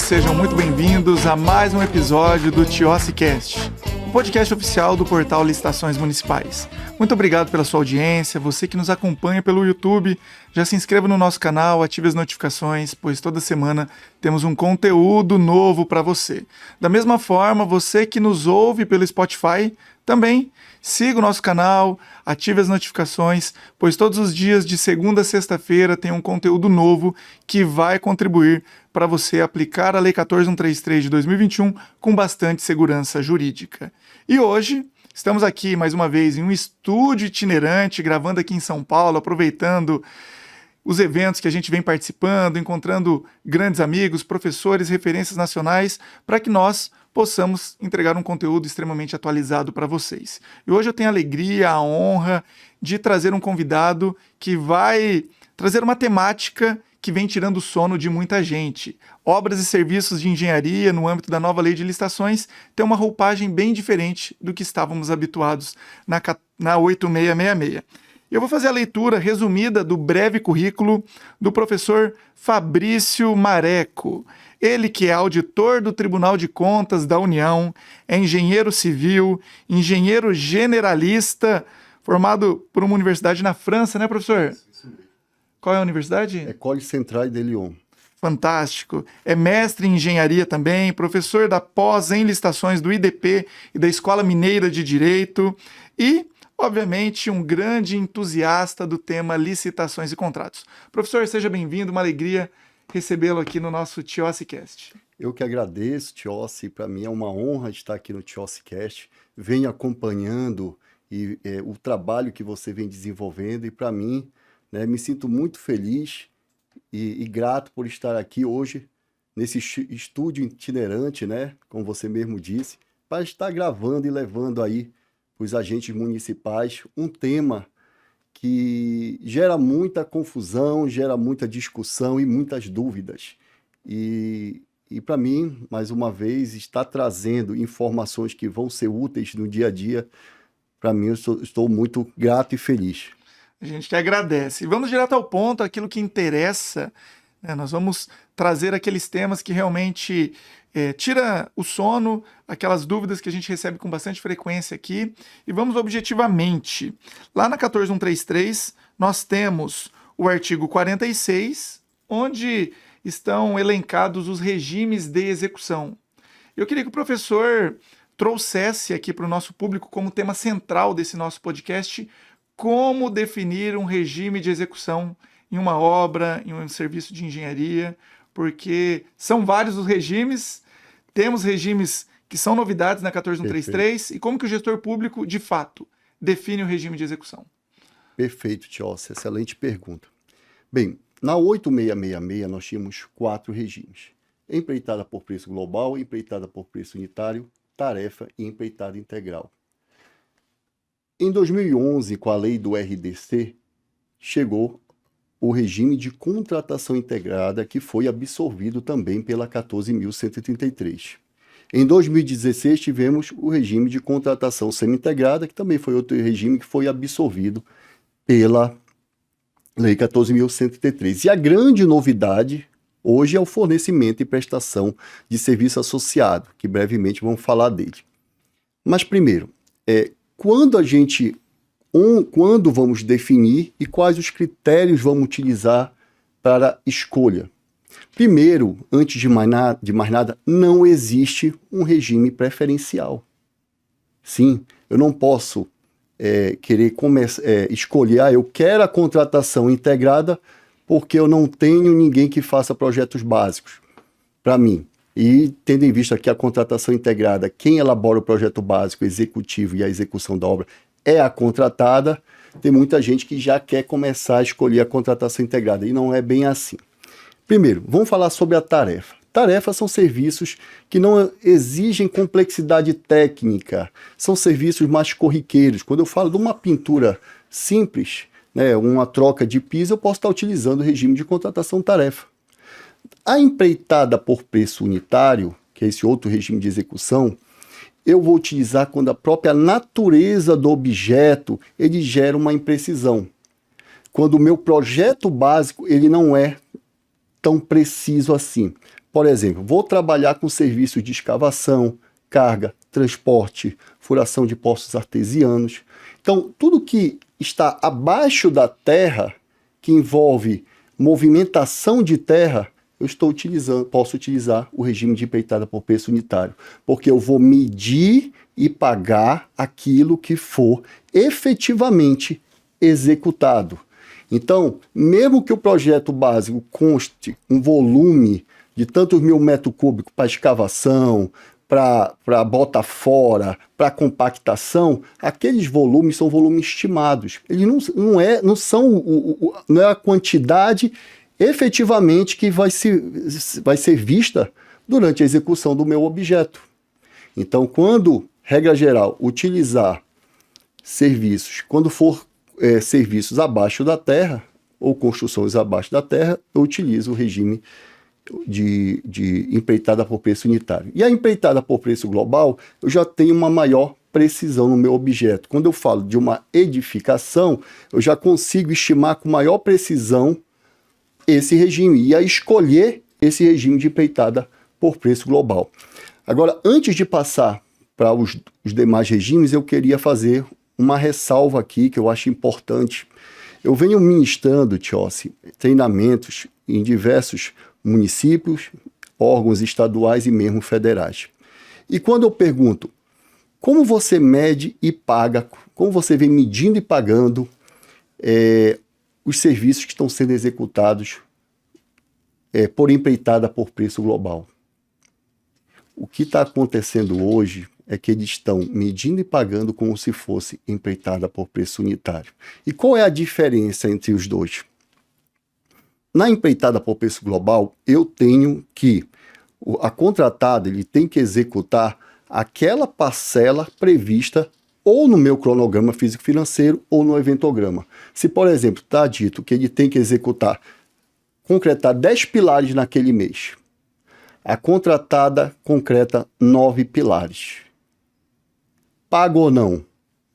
sejam muito bem-vindos a mais um episódio do TIOSSI-Cast, o podcast oficial do portal Licitações Municipais. Muito obrigado pela sua audiência, você que nos acompanha pelo YouTube, já se inscreva no nosso canal, ative as notificações, pois toda semana temos um conteúdo novo para você. Da mesma forma, você que nos ouve pelo Spotify, também siga o nosso canal, ative as notificações, pois todos os dias de segunda a sexta-feira tem um conteúdo novo que vai contribuir para você aplicar a Lei 14.133 de 2021 com bastante segurança jurídica. E hoje estamos aqui mais uma vez em um estúdio itinerante, gravando aqui em São Paulo, aproveitando os eventos que a gente vem participando, encontrando grandes amigos, professores, referências nacionais, para que nós possamos entregar um conteúdo extremamente atualizado para vocês. E hoje eu tenho a alegria, a honra de trazer um convidado que vai trazer uma temática que vem tirando o sono de muita gente. Obras e serviços de engenharia no âmbito da nova lei de licitações tem uma roupagem bem diferente do que estávamos habituados na 8666. Eu vou fazer a leitura resumida do breve currículo do professor Fabrício Mareco. Ele que é auditor do Tribunal de Contas da União, é engenheiro civil, engenheiro generalista, formado por uma universidade na França, né, professor? Isso mesmo. Qual é a universidade? École Centrale de Lyon. Fantástico. É mestre em engenharia também, professor da pós em licitações do IDP e da Escola Mineira de Direito e, obviamente, um grande entusiasta do tema licitações e contratos. Professor, seja bem-vindo, uma alegria recebê-lo aqui no nosso TIOSSI-Cast. Eu que agradeço, Tiossi, para mim é uma honra estar aqui no TIOSSI-Cast, venho acompanhando o trabalho que você vem desenvolvendo e para mim, né, me sinto muito feliz e grato por estar aqui hoje nesse estúdio itinerante, né, como você mesmo disse, para estar gravando e levando aí para os agentes municipais um tema que gera muita confusão, gera muita discussão e muitas dúvidas. E para mim, mais uma vez, está trazendo informações que vão ser úteis no dia a dia, para mim, eu estou muito grato e feliz. A gente que agradece. E vamos direto ao ponto, aquilo que interessa, né? Nós vamos trazer aqueles temas que realmente tira o sono, aquelas dúvidas que a gente recebe com bastante frequência aqui, e vamos objetivamente. Lá na 14.133, nós temos o artigo 46, onde estão elencados os regimes de execução. Eu queria que o professor trouxesse aqui para o nosso público, como tema central desse nosso podcast, como definir um regime de execução em uma obra, em um serviço de engenharia, porque são vários os regimes, temos regimes que são novidades na 14.133, e como que o gestor público, de fato, define o regime de execução? Perfeito, Tiossi, excelente pergunta. Bem, na 8666 nós tínhamos 4 regimes: empreitada por preço global, empreitada por preço unitário, tarefa e empreitada integral. Em 2011, com a lei do RDC, chegou o regime de contratação integrada, que foi absorvido também pela 14.133. Em 2016, tivemos o regime de contratação semi-integrada, que também foi outro regime que foi absorvido pela lei 14.133. E a grande novidade hoje é o fornecimento e prestação de serviço associado, que brevemente vamos falar dele. Mas primeiro, quando vamos definir e quais os critérios vamos utilizar para escolha? Primeiro, antes de mais nada, não existe um regime preferencial. Sim, eu não posso querer escolher, eu quero a contratação integrada porque eu não tenho ninguém que faça projetos básicos para mim. E tendo em vista que a contratação integrada, quem elabora o projeto básico, executivo e a execução da obra é a contratada, tem muita gente que já quer começar a escolher a contratação integrada, e não é bem assim. Primeiro, vamos falar sobre a tarefa. Tarefas são serviços que não exigem complexidade técnica, são serviços mais corriqueiros. Quando eu falo de uma pintura simples, né, uma troca de piso, eu posso estar utilizando o regime de contratação tarefa. A empreitada por preço unitário, que é esse outro regime de execução, eu vou utilizar quando a própria natureza do objeto ele gera uma imprecisão. Quando o meu projeto básico ele não é tão preciso assim. Por exemplo, vou trabalhar com serviços de escavação, carga, transporte, furação de poços artesianos. Então, tudo que está abaixo da terra, que envolve movimentação de terra, posso utilizar o regime de empreitada por preço unitário, porque eu vou medir e pagar aquilo que for efetivamente executado. Então, mesmo que o projeto básico conste um volume de tantos mil metros cúbicos para escavação, para bota fora, para compactação, aqueles volumes são volumes estimados. Eles não é a quantidade efetivamente que vai ser vista durante a execução do meu objeto. Então, quando, regra geral, utilizar serviços, quando for serviços abaixo da terra ou construções abaixo da terra, eu utilizo o regime de empreitada por preço unitário. E a empreitada por preço global, eu já tenho uma maior precisão no meu objeto. Quando eu falo de uma edificação, eu já consigo estimar com maior precisão esse regime e a escolher esse regime de empreitada por preço global. Agora, antes de passar para os demais regimes, eu queria fazer uma ressalva aqui que eu acho importante. Eu venho ministrando, Tiossi, treinamentos em diversos municípios, órgãos estaduais e mesmo federais. E quando eu pergunto como você mede e paga, como você vem medindo e pagando os serviços que estão sendo executados por empreitada por preço global. O que está acontecendo hoje é que eles estão medindo e pagando como se fosse empreitada por preço unitário. E qual é a diferença entre os dois? Na empreitada por preço global, eu tenho que a contratada ele tem que executar aquela parcela prevista ou no meu cronograma físico-financeiro ou no eventograma. Se, por exemplo, está dito que ele tem que concretar 10 pilares naquele mês, a contratada concreta 9 pilares. Pago ou não?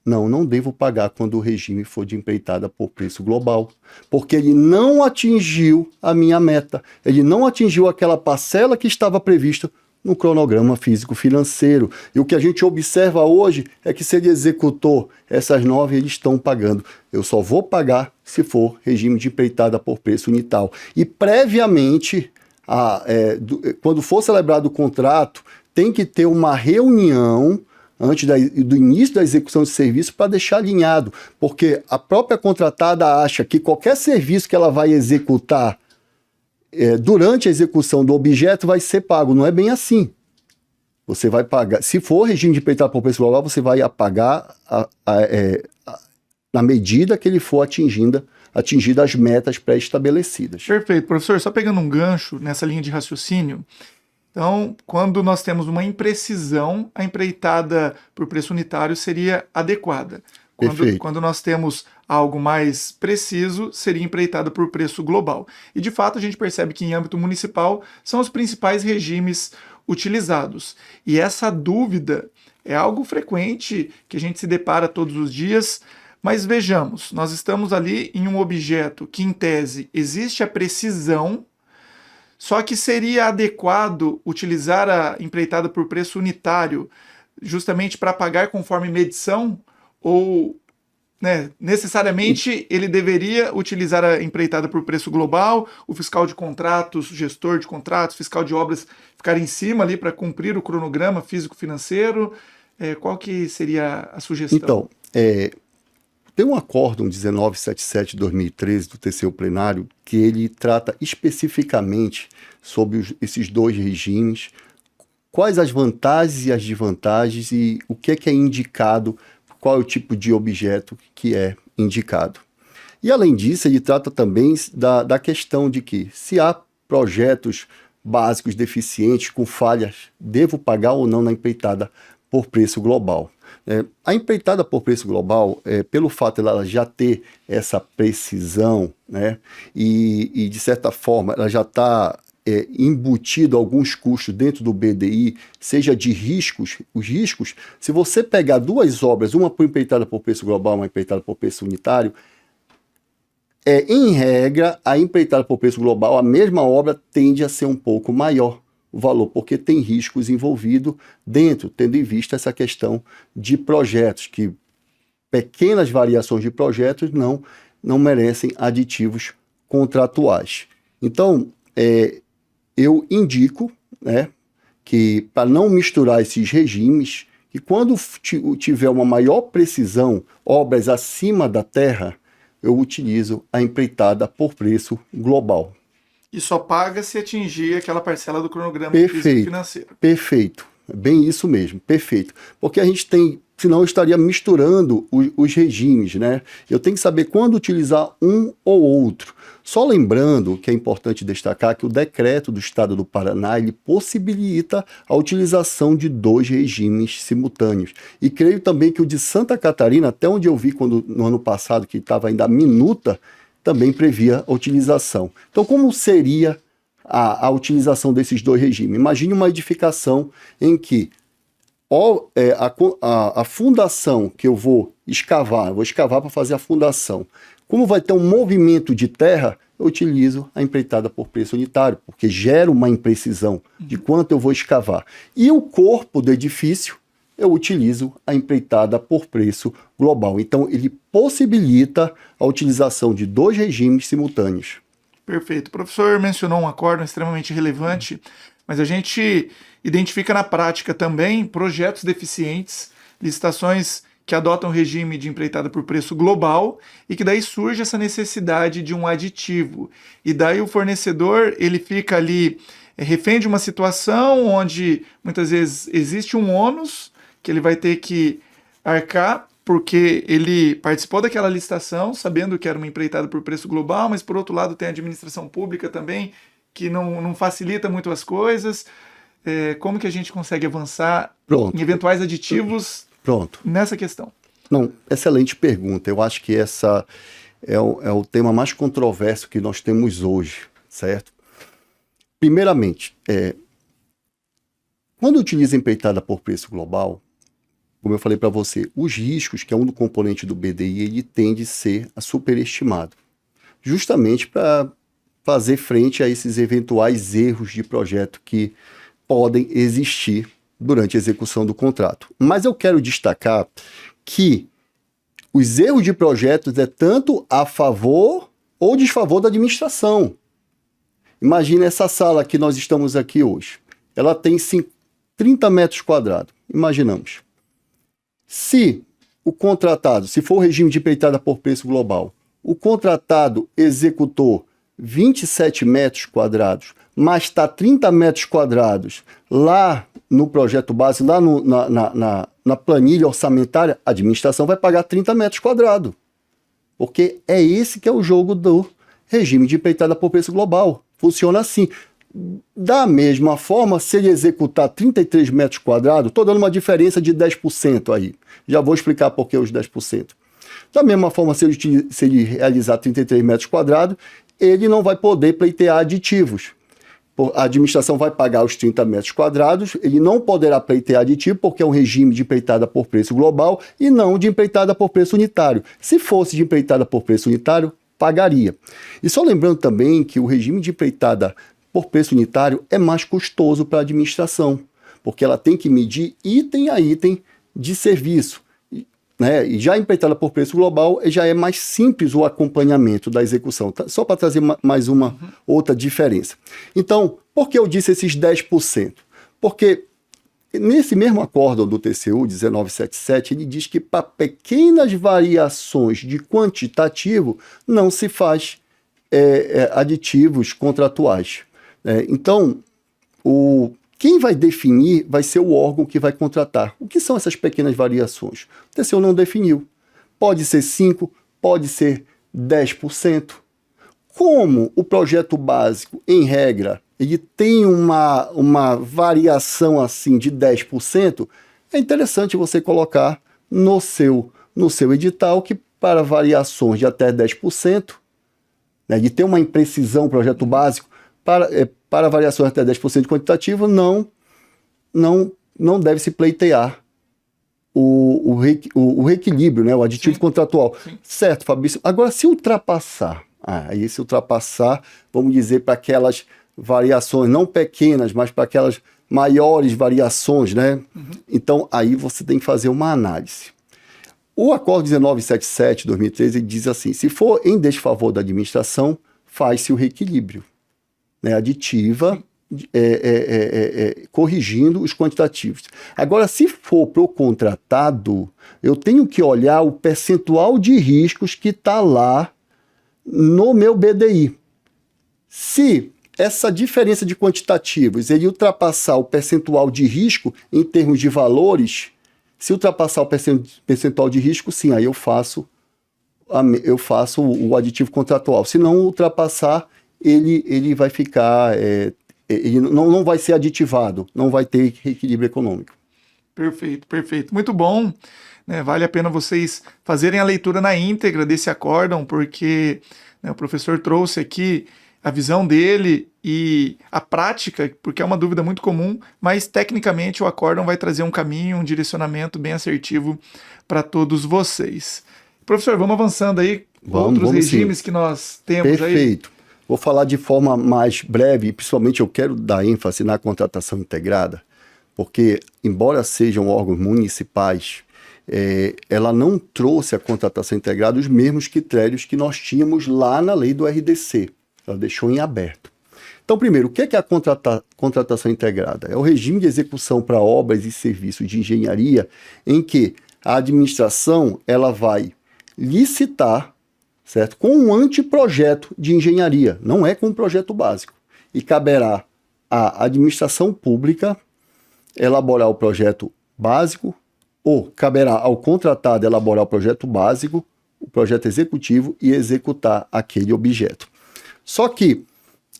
Não devo pagar quando o regime for de empreitada por preço global, porque ele não atingiu a minha meta, ele não atingiu aquela parcela que estava prevista no cronograma físico-financeiro. E o que a gente observa hoje é que se ele executou essas 9, eles estão pagando. Eu só vou pagar se for regime de empreitada por preço unitário. E previamente, quando for celebrado o contrato, tem que ter uma reunião antes do início da execução de serviço para deixar alinhado, porque a própria contratada acha que qualquer serviço que ela vai executar durante a execução do objeto vai ser pago. Não é bem assim. Você vai pagar, se for regime de empreitada por preço global, você vai pagar na medida que ele for atingindo as metas pré-estabelecidas. Perfeito, professor. Só pegando um gancho nessa linha de raciocínio, então, quando nós temos uma imprecisão, a empreitada por preço unitário seria adequada. Quando nós temos algo mais preciso, seria empreitada por preço global. E, de fato, a gente percebe que, em âmbito municipal, são os principais regimes utilizados. E essa dúvida é algo frequente, que a gente se depara todos os dias. Mas vejamos, nós estamos ali em um objeto que, em tese, existe a precisão, só que seria adequado utilizar a empreitada por preço unitário justamente para pagar conforme medição? Ou necessariamente ele deveria utilizar a empreitada por preço global, o fiscal de contratos, o gestor de contratos, fiscal de obras ficar em cima ali para cumprir o cronograma físico-financeiro? Qual que seria a sugestão? Então, tem um acórdão 1977 de 2013 do TCU plenário que ele trata especificamente sobre esses dois regimes, quais as vantagens e as desvantagens e o que é indicado, qual é o tipo de objeto que é indicado. E além disso, ele trata também da questão de que se há projetos básicos deficientes com falhas, devo pagar ou não na empreitada por preço global. A empreitada por preço global, pelo fato de ela já ter essa precisão, e de certa forma ela já está embutido alguns custos dentro do BDI, seja de riscos, os riscos, se você pegar duas obras, uma por empreitada por preço global, uma empreitada por preço unitário, em regra, a empreitada por preço global, a mesma obra tende a ser um pouco maior, o valor, porque tem riscos envolvidos dentro, tendo em vista essa questão de projetos, que pequenas variações de projetos não merecem aditivos contratuais. Então, eu indico, né, que para não misturar esses regimes, que quando tiver uma maior precisão, obras acima da terra, eu utilizo a empreitada por preço global. E só paga se atingir aquela parcela do cronograma físico-financeiro. Perfeito. Bem isso mesmo, perfeito. Porque a gente tem, senão eu estaria misturando os regimes, né? Eu tenho que saber quando utilizar um ou outro. Só lembrando que é importante destacar que o decreto do Estado do Paraná, ele possibilita a utilização de 2 regimes simultâneos. E creio também que o de Santa Catarina, até onde eu vi no ano passado, que estava ainda a minuta, também previa a utilização. Então, como seria a utilização desses 2 regimes? Imagine uma edificação em que a fundação que eu vou escavar para fazer a fundação. Como vai ter um movimento de terra, eu utilizo a empreitada por preço unitário, porque gera uma imprecisão de quanto eu vou escavar. E o corpo do edifício, eu utilizo a empreitada por preço global. Então, ele possibilita a utilização de 2 regimes simultâneos. Perfeito. O professor mencionou um acórdão extremamente relevante, mas a gente identifica na prática também projetos deficientes, licitações que adotam regime de empreitada por preço global e que daí surge essa necessidade de um aditivo. E daí o fornecedor, ele fica ali refém de uma situação onde muitas vezes existe um ônus que ele vai ter que arcar porque ele participou daquela licitação, sabendo que era uma empreitada por preço global, mas por outro lado tem a administração pública também, que não facilita muito as coisas. Como que a gente consegue avançar em eventuais aditivos nessa questão? Não, excelente pergunta. Eu acho que essa é o tema mais controverso que nós temos hoje, certo? Primeiramente, quando utiliza empreitada por preço global, como eu falei para você, os riscos, que é um componente do BDI, ele tende a ser superestimado, justamente para fazer frente a esses eventuais erros de projeto que podem existir durante a execução do contrato. Mas eu quero destacar que os erros de projetos é tanto a favor ou desfavor da administração. Imagina essa sala que nós estamos aqui hoje. Ela tem 30 metros quadrados. Imaginamos. Se o contratado, se for o regime de empreitada por preço global, o contratado executou 27 metros quadrados, mas está 30 metros quadrados lá no projeto base, lá na planilha orçamentária, a administração vai pagar 30 metros quadrados. Porque é esse que é o jogo do regime de empreitada por preço global. Funciona assim. Da mesma forma, se ele executar 33 metros quadrados, estou dando uma diferença de 10% aí. Já vou explicar por que os 10%. Da mesma forma, se ele realizar 33 metros quadrados, ele não vai poder pleitear aditivos. A administração vai pagar os 30 metros quadrados, ele não poderá pleitear aditivo porque é um regime de empreitada por preço global e não de empreitada por preço unitário. Se fosse de empreitada por preço unitário, pagaria. E só lembrando também que o regime de empreitada por preço unitário é mais custoso para a administração, porque ela tem que medir item a item de serviço. Né? E já a empreitada por preço global já é mais simples o acompanhamento da execução, tá? Só para trazer mais uma outra diferença. Então, por que eu disse esses 10%? Porque nesse mesmo acórdão do TCU 1977, ele diz que para pequenas variações de quantitativo não se faz aditivos contratuais. Então, quem vai definir vai ser o órgão que vai contratar. O que são essas pequenas variações? O TCU não definiu. Pode ser 5%, pode ser 10%. Como o projeto básico, em regra, ele tem uma variação assim de 10%, é interessante você colocar no seu edital que para variações de até 10%, né, de ter uma imprecisão projeto básico, para variações até 10% de quantitativo, não deve se pleitear o reequilíbrio, né, o aditivo contratual. Sim. Certo, Fabrício? Agora, se ultrapassar, vamos dizer para aquelas variações, não pequenas, mas para aquelas maiores variações, né? Então, aí você tem que fazer uma análise. O Acordo 1977 de 2013 diz assim: se for em desfavor da administração, faz-se o reequilíbrio, né? Aditiva, corrigindo os quantitativos. Agora, se for para o contratado, eu tenho que olhar o percentual de riscos que está lá no meu BDI. Se essa diferença de quantitativos ele ultrapassar o percentual de risco em termos de valores, se ultrapassar o percentual de risco, sim, aí eu faço o aditivo contratual. Se não ultrapassar, ele vai ficar, ele não vai ser aditivado, não vai ter equilíbrio econômico. Perfeito, perfeito. Muito bom. Né, vale a pena vocês fazerem a leitura na íntegra desse acórdão, porque, né, o professor trouxe aqui a visão dele e a prática, porque é uma dúvida muito comum, mas tecnicamente o acórdão vai trazer um caminho, um direcionamento bem assertivo para todos vocês. Professor, vamos avançando aí, outros regimes que nós temos aí. Perfeito. Vou falar de forma mais breve, e principalmente eu quero dar ênfase na contratação integrada, porque, embora sejam órgãos municipais, ela não trouxe a contratação integrada os mesmos critérios que nós tínhamos lá na lei do RDC. Ela deixou em aberto. Então, primeiro, o que é a contratação integrada? É o regime de execução para obras e serviços de engenharia em que a administração ela vai licitar, certo, com um anteprojeto de engenharia, não é com um projeto básico. E caberá à administração pública elaborar o projeto básico, ou caberá ao contratado elaborar o projeto básico, o projeto executivo e executar aquele objeto. Só que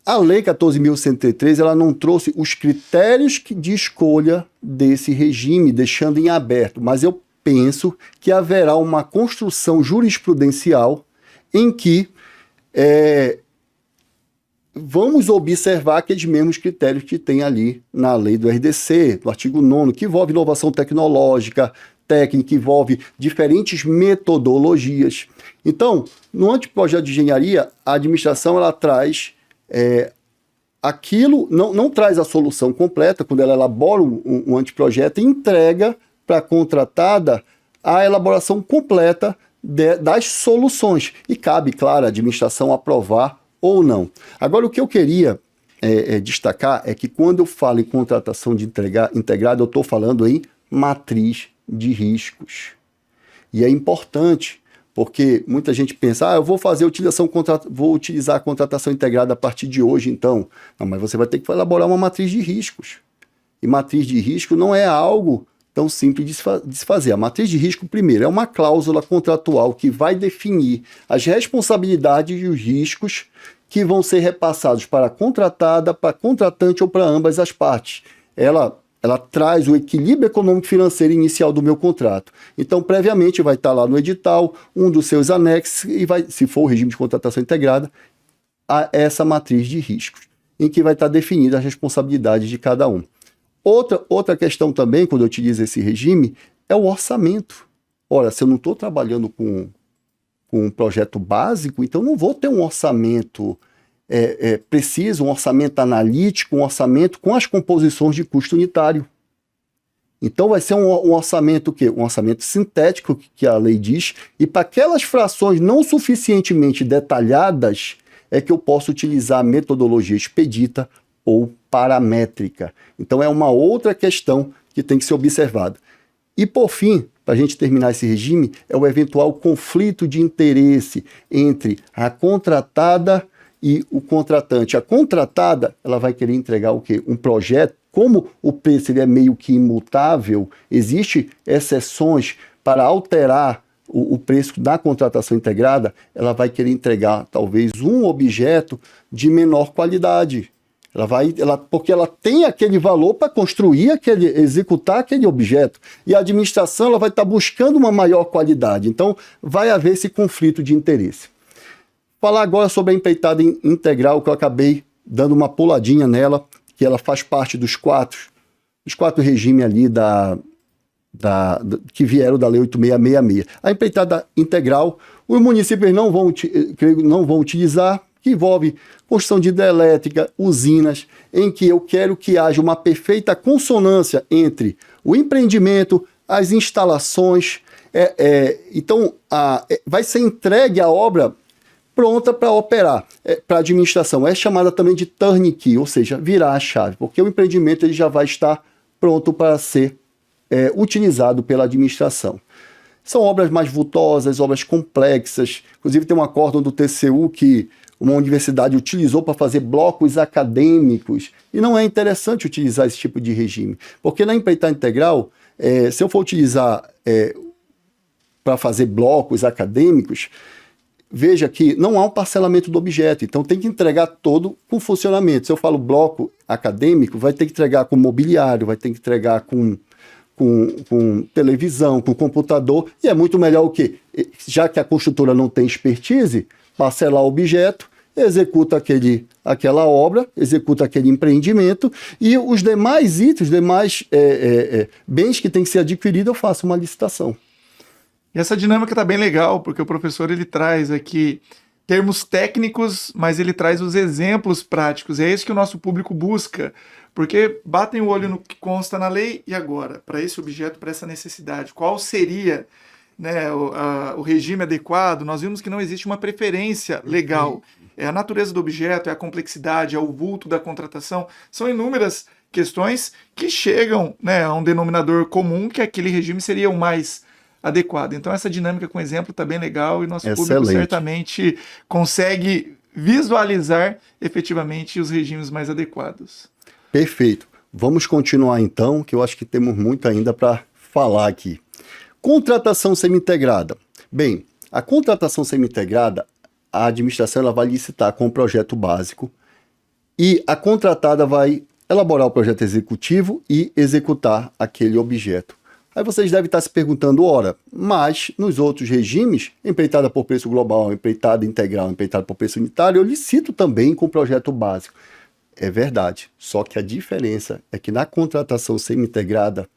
a Lei 14.103 ela não trouxe os critérios de escolha desse regime, deixando em aberto, mas eu penso que haverá uma construção jurisprudencial em que vamos observar aqueles mesmos critérios que tem ali na lei do RDC, do artigo 9º, que envolve inovação tecnológica, técnica, envolve diferentes metodologias. Então, no anteprojeto de engenharia, a administração ela traz aquilo, não traz a solução completa, quando ela elabora um anteprojeto e entrega para a contratada a elaboração completa das soluções. E cabe, claro, a administração aprovar ou não. Agora, o que eu queria destacar é que quando eu falo em contratação de integrada, eu estou falando em matriz de riscos. E é importante, porque muita gente pensa, eu vou fazer vou utilizar a contratação integrada a partir de hoje, então. Não, mas você vai ter que elaborar uma matriz de riscos. E matriz de risco não é algo tão simples de se fazer. A matriz de risco, primeiro, é uma cláusula contratual que vai definir as responsabilidades e os riscos que vão ser repassados para a contratada, para a contratante ou para ambas as partes. Ela traz o equilíbrio econômico-financeiro inicial do meu contrato. Então, previamente, vai estar lá no edital, um dos seus anexos, e vai, se for o regime de contratação integrada, essa matriz de riscos, em que vai estar definida a responsabilidade de cada um. Outra questão também, quando eu utilizo esse regime, é o orçamento. Ora, se eu não estou trabalhando com um projeto básico, então não vou ter um orçamento preciso, um orçamento analítico, um orçamento com as composições de custo unitário. Então vai ser um orçamento o quê? Um orçamento sintético, que a lei diz, e para aquelas frações não suficientemente detalhadas é que eu posso utilizar a metodologia expedita ou paramétrica. Então é uma outra questão que tem que ser observada. E por fim, para a gente terminar esse regime, é o eventual conflito de interesse entre a contratada e o contratante. A contratada, ela vai querer entregar o quê? Um projeto. Como o preço ele é meio que imutável, existem exceções para alterar o preço da contratação integrada, ela vai querer entregar talvez um objeto de menor qualidade. Porque ela tem aquele valor para construir, executar aquele objeto. E a administração ela vai estar buscando uma maior qualidade. Então, vai haver esse conflito de interesse. Falar agora sobre a empreitada integral, que eu acabei dando uma puladinha nela, que ela faz parte dos quatro regimes ali que vieram da Lei 8666. A empreitada integral, os municípios não vão utilizar, que envolve construção de hidrelétrica, usinas, em que eu quero que haja uma perfeita consonância entre o empreendimento, as instalações. Então, vai ser entregue a obra pronta para operar, para a administração. É chamada também de turnkey, ou seja, virar a chave, porque o empreendimento ele já vai estar pronto para ser utilizado pela administração. São obras mais vultosas, obras complexas. Inclusive tem um acórdão do TCU que uma universidade utilizou para fazer blocos acadêmicos. E não é interessante utilizar esse tipo de regime. Porque na empreitada integral, se eu for utilizar para fazer blocos acadêmicos, veja que não há um parcelamento do objeto. Então tem que entregar todo com funcionamento. Se eu falo bloco acadêmico, vai ter que entregar com mobiliário, vai ter que entregar com televisão, com computador, e é muito melhor o quê? Já que a construtora não tem expertise, parcelar o objeto, executa aquela obra, executa aquele empreendimento, e os demais itens, os demais bens que têm que ser adquiridos, eu faço uma licitação. E essa dinâmica está bem legal, porque o professor ele traz aqui termos técnicos, mas ele traz os exemplos práticos, e é isso que o nosso público busca. Porque batem o olho no que consta na lei e agora, para esse objeto, para essa necessidade, qual seria, né, o regime adequado? Nós vimos que não existe uma preferência legal. É a natureza do objeto, é a complexidade, é o vulto da contratação. São inúmeras questões que chegam, né, a um denominador comum que aquele regime seria o mais adequado. Então essa dinâmica com exemplo está bem legal e nosso público certamente consegue visualizar efetivamente os regimes mais adequados. Perfeito. Vamos continuar então, que eu acho que temos muito ainda para falar aqui. Contratação semi-integrada. Bem, a contratação semi-integrada, a administração ela vai licitar com o projeto básico e a contratada vai elaborar o projeto executivo e executar aquele objeto. Aí vocês devem estar se perguntando, ora, mas nos outros regimes, empreitada por preço global, empreitada integral, empreitada por preço unitário, eu licito também com o projeto básico. É verdade, só que a diferença é que na contratação semi-integrada,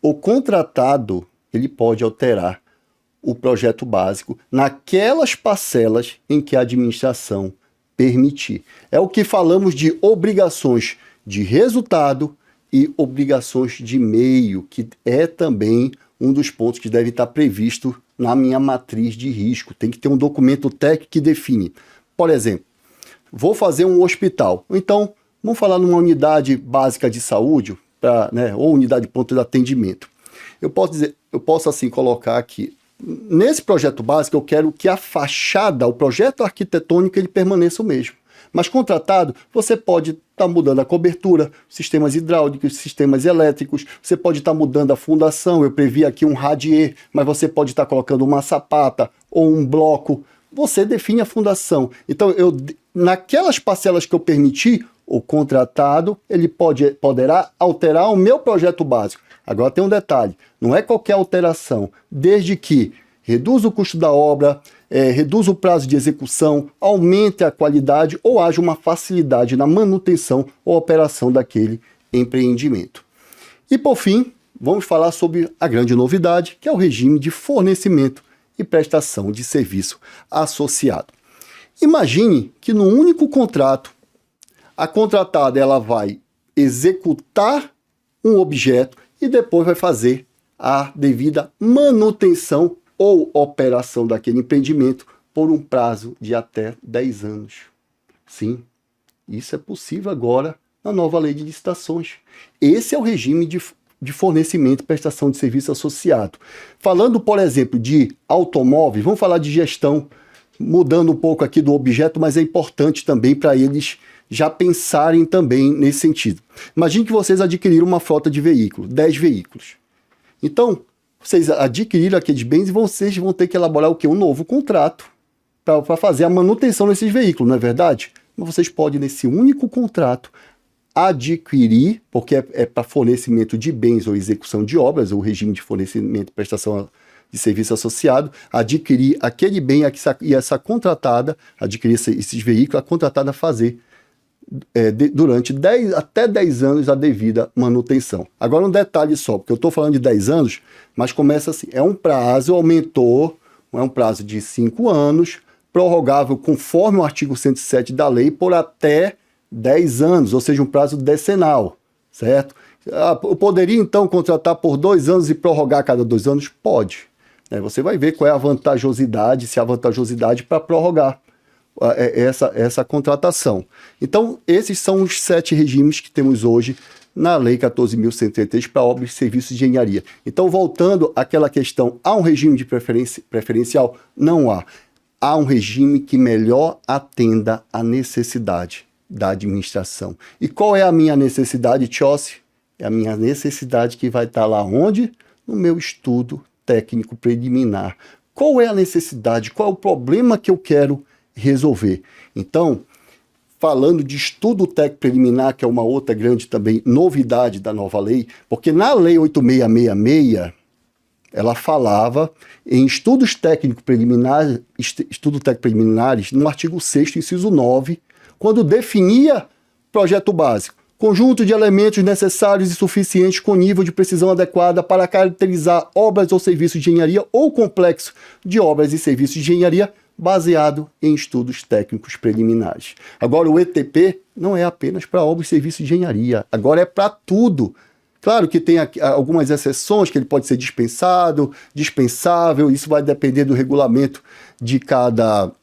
o contratado ele pode alterar o projeto básico naquelas parcelas em que a administração permitir. É o que falamos de obrigações de resultado e obrigações de meio, que é também um dos pontos que deve estar previsto na minha matriz de risco. Tem que ter um documento técnico que define. Por exemplo, vou fazer um hospital, então vamos falar numa unidade básica de saúde, ou unidade de ponto de atendimento. Eu posso assim colocar aqui, nesse projeto básico eu quero que a fachada, o projeto arquitetônico, ele permaneça o mesmo. Mas contratado, você pode estar mudando a cobertura, sistemas hidráulicos, sistemas elétricos, você pode estar mudando a fundação, eu previ aqui um radier, mas você pode estar colocando uma sapata ou um bloco, você define a fundação. Então, naquelas parcelas que eu permiti, o contratado ele poderá alterar o meu projeto básico. Agora tem um detalhe, não é qualquer alteração, desde que reduza o custo da obra, reduza o prazo de execução, aumente a qualidade ou haja uma facilidade na manutenção ou operação daquele empreendimento. E por fim, vamos falar sobre a grande novidade, que é o regime de fornecimento e prestação de serviço associado. Imagine que no único contrato, a contratada ela vai executar um objeto e depois vai fazer a devida manutenção ou operação daquele empreendimento por um prazo de até 10 anos. Sim, isso é possível agora na nova lei de licitações. Esse é o regime de fornecimento e prestação de serviço associado. Falando, por exemplo, de automóveis, vamos falar de gestão, mudando um pouco aqui do objeto, mas é importante também para eles já pensarem também nesse sentido. Imagine que vocês adquiriram uma frota de veículos, 10 veículos. Então, vocês adquiriram aqueles bens e vocês vão ter que elaborar o quê? Um novo contrato para fazer a manutenção desses veículos, não é verdade? Mas vocês podem, nesse único contrato, adquirir, porque é para fornecimento de bens ou execução de obras, o regime de fornecimento e prestação de serviço associado, adquirir aquele bem e essa contratada, adquirir esses veículos, a contratada fazer durante até 10 anos a devida manutenção. Agora um detalhe só, porque eu estou falando de 10 anos, mas começa assim, é um prazo, aumentou, é um prazo de 5 anos, prorrogável conforme o artigo 107 da lei por até 10 anos, ou seja, um prazo decenal, certo? Eu poderia, então, contratar por 2 anos e prorrogar a cada 2 anos? Pode. Você vai ver qual é a vantajosidade, se há vantajosidade para prorrogar essa contratação. Então, esses são os 7 regimes que temos hoje na Lei 14.133 para obras e serviços de engenharia. Então, voltando àquela questão, há um regime de preferencial? Não há. Há um regime que melhor atenda à necessidade da administração. E qual é a minha necessidade, Tiossi? É a minha necessidade que vai estar lá onde? No meu estudo técnico preliminar. Qual é a necessidade? Qual é o problema que eu quero resolver? Então, falando de estudo técnico preliminar, que é uma outra grande também novidade da nova lei, porque na Lei 8666, ela falava em estudos técnicos preliminares, no artigo 6º, inciso 9, quando definia projeto básico. Conjunto de elementos necessários e suficientes com nível de precisão adequada para caracterizar obras ou serviços de engenharia ou complexo de obras e serviços de engenharia baseado em estudos técnicos preliminares. Agora, o ETP não é apenas para obras e serviços de engenharia, agora é para tudo. Claro que tem algumas exceções, que ele pode ser dispensado, dispensável, isso vai depender do regulamento de cada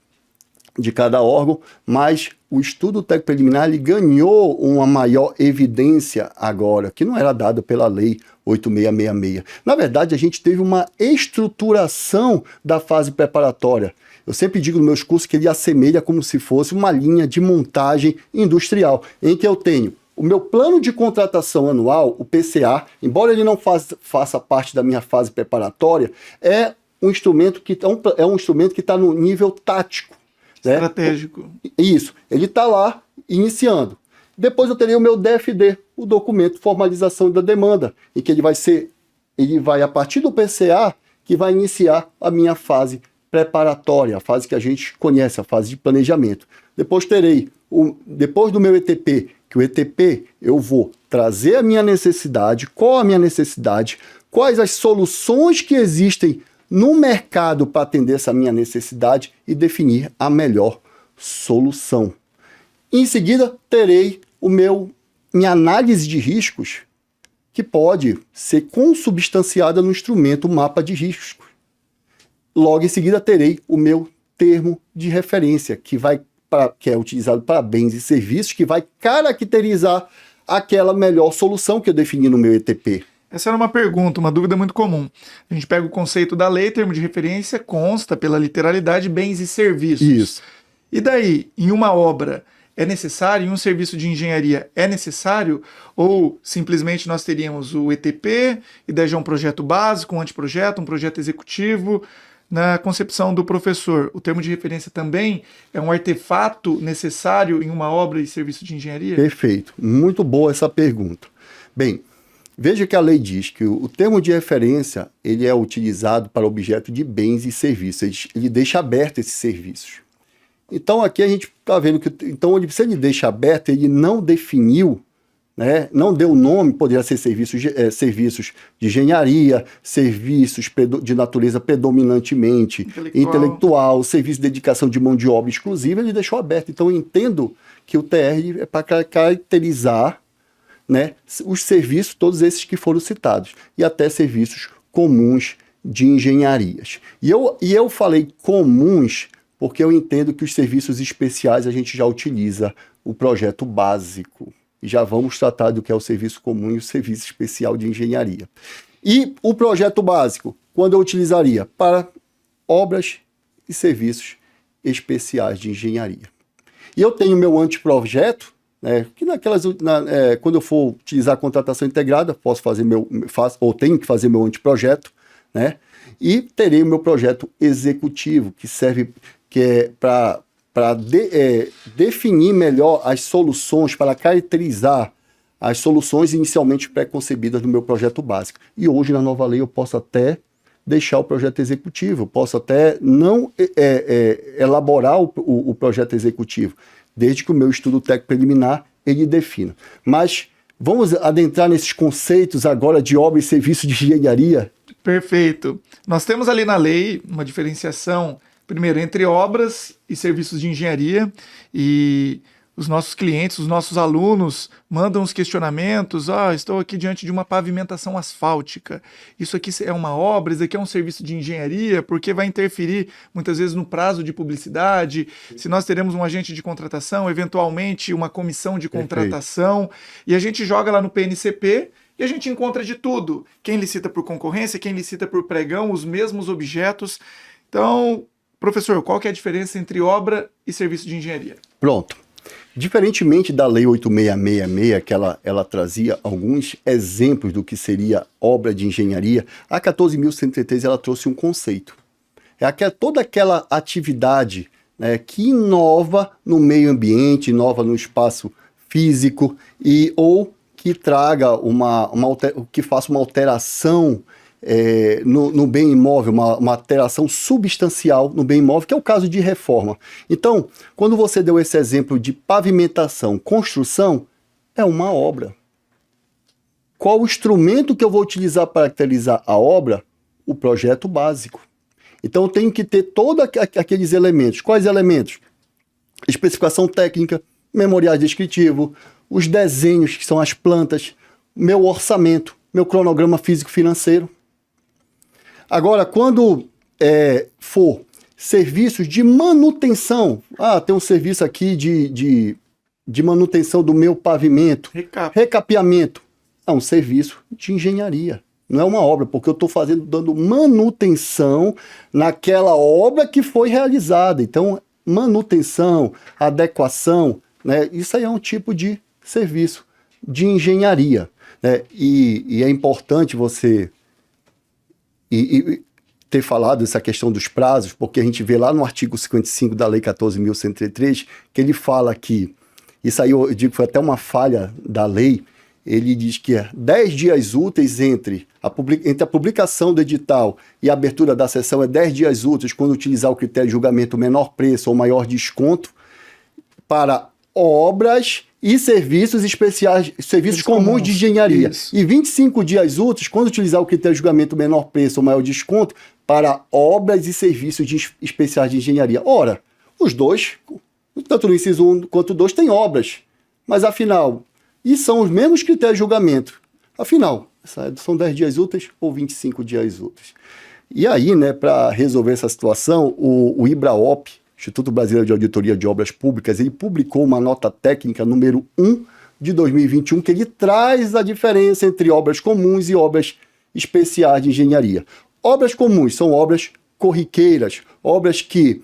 órgão, mas o estudo técnico preliminar ele ganhou uma maior evidência agora, que não era dado pela Lei 8666. Na verdade, a gente teve uma estruturação da fase preparatória. Eu sempre digo nos meus cursos que ele assemelha como se fosse uma linha de montagem industrial, em que eu tenho o meu plano de contratação anual, o PCA, embora ele não faça parte da minha fase preparatória, é um instrumento que está no nível tático. Estratégico. Isso, ele está lá iniciando. Depois eu terei o meu DFD, o documento de formalização da demanda, em que ele vai a partir do PCA que vai iniciar a minha fase preparatória, a fase que a gente conhece, a fase de planejamento. Depois terei, depois do meu ETP, que o ETP eu vou trazer a minha necessidade, qual a minha necessidade, quais as soluções que existem no mercado para atender essa minha necessidade e definir a melhor solução. Em seguida, terei minha análise de riscos, que pode ser consubstanciada no instrumento mapa de riscos. Logo em seguida, terei o meu termo de referência, que é utilizado para bens e serviços, que vai caracterizar aquela melhor solução que eu defini no meu ETP. Essa era uma pergunta, uma dúvida muito comum. A gente pega o conceito da lei, termo de referência, consta pela literalidade bens e serviços. Isso. E daí, em uma obra é necessário, em um serviço de engenharia é necessário, ou simplesmente nós teríamos o ETP, e daí já um projeto básico, um anteprojeto, um projeto executivo. Na concepção do professor, o termo de referência também é um artefato necessário em uma obra e serviço de engenharia? Perfeito. Muito boa essa pergunta. Bem, veja que a lei diz que o termo de referência ele é utilizado para objeto de bens e serviços. Ele deixa aberto esses serviços. Então aqui a gente está vendo que se ele deixa aberto, ele não definiu, não deu nome, poderia ser serviços de engenharia, serviços de natureza predominantemente intelectual, serviço de dedicação de mão de obra exclusiva, ele deixou aberto. Então eu entendo que o TR é para caracterizar os serviços, todos esses que foram citados, e até serviços comuns de engenharias. E eu falei comuns porque eu entendo que os serviços especiais a gente já utiliza o projeto básico. E já vamos tratar do que é o serviço comum e o serviço especial de engenharia. E o projeto básico, quando eu utilizaria? Para obras e serviços especiais de engenharia. E eu tenho meu anteprojeto, que quando eu for utilizar a contratação integrada, tenho que fazer meu anteprojeto, e terei o meu projeto executivo, que é para definir melhor as soluções, para caracterizar as soluções inicialmente pré-concebidas no meu projeto básico. E hoje, na nova lei, eu posso até deixar o projeto executivo, posso até não elaborar o projeto executivo, desde que o meu estudo técnico preliminar ele defina. Mas vamos adentrar nesses conceitos agora de obra e serviço de engenharia? Perfeito. Nós temos ali na lei uma diferenciação Primeiro, entre obras e serviços de engenharia, e os nossos clientes, os nossos alunos mandam os questionamentos. Estou aqui diante de uma pavimentação asfáltica. Isso aqui é uma obra, isso aqui é um serviço de engenharia, porque vai interferir muitas vezes no prazo de publicidade, se nós teremos um agente de contratação, eventualmente uma comissão de contratação, e a gente joga lá no PNCP e a gente encontra de tudo. Quem licita por concorrência, quem licita por pregão, os mesmos objetos. Então, professor, qual que é a diferença entre obra e serviço de engenharia? Pronto. Diferentemente da Lei 8666, que ela trazia alguns exemplos do que seria obra de engenharia, a 14.133 ela trouxe um conceito. Toda aquela atividade, né, que inova no meio ambiente, inova no espaço físico ou que traga que faça uma alteração no bem imóvel, uma alteração substancial no bem imóvel, que é o caso de reforma. Então, quando você deu esse exemplo de pavimentação, construção, é uma obra. Qual o instrumento que eu vou utilizar para caracterizar a obra? O projeto básico. Então, eu tenho que ter todos aqueles elementos. Quais elementos? Especificação técnica, memorial descritivo, os desenhos, que são as plantas, meu orçamento, meu cronograma físico-financeiro. Agora, quando for serviços de manutenção, tem um serviço aqui de manutenção do meu pavimento, recapeamento, é um serviço de engenharia, não é uma obra, porque eu estou dando manutenção naquela obra que foi realizada. Então, manutenção, adequação, né, isso aí é um tipo de serviço de engenharia, né, e é importante você ter falado essa questão dos prazos, porque a gente vê lá no artigo 55 da Lei 14.133, que ele fala que, isso aí eu digo que foi até uma falha da lei, ele diz que 10 dias úteis entre a publicação do edital e a abertura da sessão, 10 dias úteis quando utilizar o critério de julgamento menor preço ou maior desconto para obras e serviços especiais, serviços comuns de engenharia. Isso. E 25 dias úteis, quando utilizar o critério de julgamento menor preço ou maior desconto, para obras e serviços especiais de engenharia. Ora, os dois, tanto no inciso 1 quanto 2, têm obras. Mas, afinal, e são os mesmos critérios de julgamento. Afinal, são 10 dias úteis ou 25 dias úteis. E aí, né, para resolver essa situação, o IBRAOP, Instituto Brasileiro de Auditoria de Obras Públicas, ele publicou uma nota técnica número 1 de 2021, que ele traz a diferença entre obras comuns e obras especiais de engenharia. Obras comuns são obras corriqueiras, obras que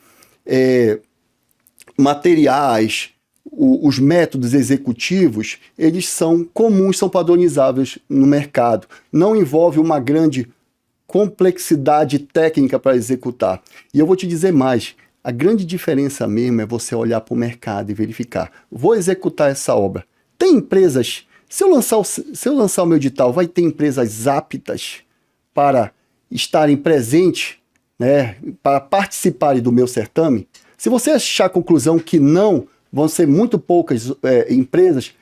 materiais, os métodos executivos, eles são comuns, são padronizáveis no mercado. Não envolve uma grande complexidade técnica para executar. E eu vou te dizer mais, a grande diferença mesmo é você olhar para o mercado e verificar. Vou executar essa obra. Tem empresas, se eu lançar o meu edital, vai ter empresas aptas para estarem presentes, né, para participarem do meu certame? Se você achar a conclusão que não, vão ser muito poucas empresas,